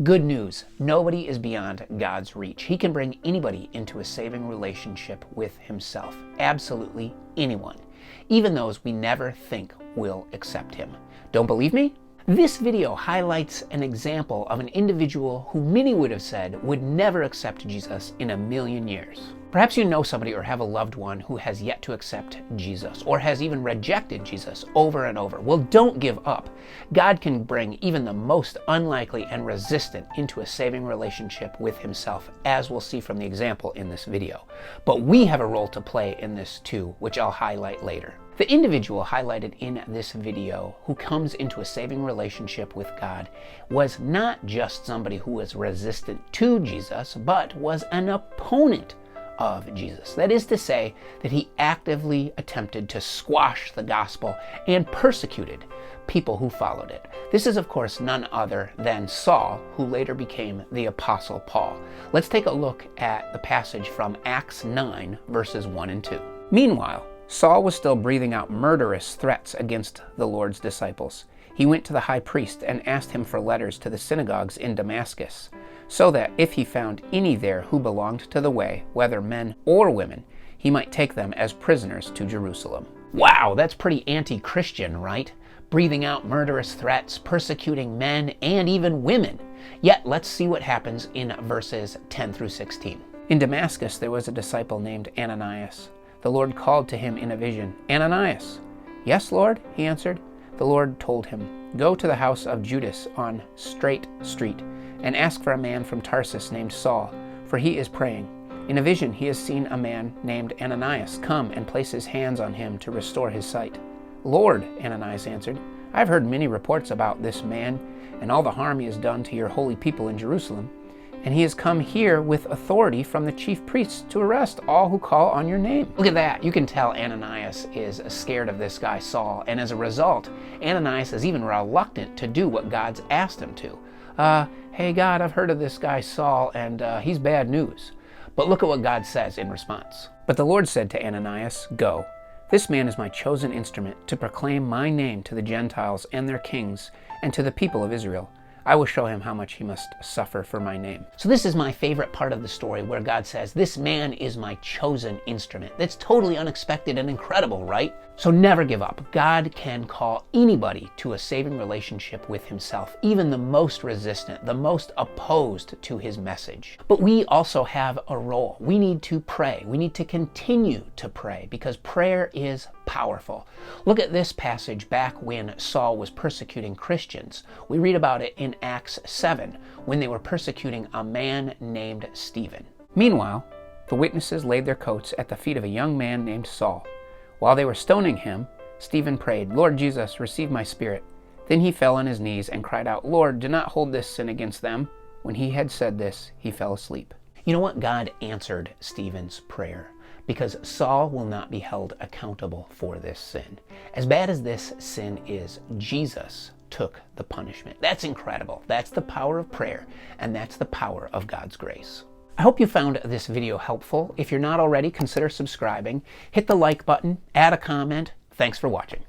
Good news, nobody is beyond God's reach. He can bring anybody into a saving relationship with himself. Absolutely anyone. Even those we never think will accept him. Don't believe me? This video highlights an example of an individual who many would have said would never accept Jesus in a million years. Perhaps you know somebody or have a loved one who has yet to accept Jesus or has even rejected Jesus over and over. Well, don't give up. God can bring even the most unlikely and resistant into a saving relationship with himself, as we'll see from the example in this video. But we have a role to play in this too, which I'll highlight later. The individual highlighted in this video who comes into a saving relationship with God was not just somebody who was resistant to Jesus, but was an opponent of Jesus. That is to say that he actively attempted to squash the gospel and persecuted people who followed it. This is, of course, none other than Saul, who later became the Apostle Paul. Let's take a look at the passage from Acts 9, verses 1 and 2. Meanwhile, Saul was still breathing out murderous threats against the Lord's disciples. He went to the high priest and asked him for letters to the synagogues in Damascus, so that if he found any there who belonged to the way, whether men or women, he might take them as prisoners to Jerusalem. Wow, that's pretty anti-Christian, right? Breathing out murderous threats, persecuting men and even women. Yet let's see what happens in verses 10 through 16. In Damascus there was a disciple named Ananias. The Lord called to him in a vision, "Ananias." "Yes, Lord," he answered. The Lord told him, "Go to the house of Judas on Straight Street and ask for a man from Tarsus named Saul, for he is praying. In a vision he has seen a man named Ananias come and place his hands on him to restore his sight." "Lord," Ananias answered, "I have heard many reports about this man and all the harm he has done to your holy people in Jerusalem. And he has come here with authority from the chief priests to arrest all who call on your name." Look at that. You can tell Ananias is scared of this guy Saul, and as a result, Ananias is even reluctant to do what God's asked him to. Hey God, I've heard of this guy Saul, and he's bad news. But look at what God says in response. "But the Lord said to Ananias, Go. This man is my chosen instrument to proclaim my name to the Gentiles and their kings and to the people of Israel. I will show him how much he must suffer for my name." So this is my favorite part of the story, where God says, this man is my chosen instrument. That's totally unexpected and incredible, right? So never give up. God can call anybody to a saving relationship with himself, even the most resistant, the most opposed to his message. But we also have a role. We need to pray. We need to continue to pray, because prayer is powerful. Look at this passage back when Saul was persecuting Christians. We read about it in Acts 7, when they were persecuting a man named Stephen. Meanwhile, the witnesses laid their coats at the feet of a young man named Saul. While they were stoning him, Stephen prayed, "Lord Jesus, receive my spirit." Then he fell on his knees and cried out, "Lord, do not hold this sin against them." When he had said this, he fell asleep. You know what? God answered Stephen's prayer, because Saul will not be held accountable for this sin. As bad as this sin is, Jesus took the punishment. That's incredible. That's the power of prayer, and that's the power of God's grace. I hope you found this video helpful. If you're not already, consider subscribing. Hit the like button, add a comment. Thanks for watching.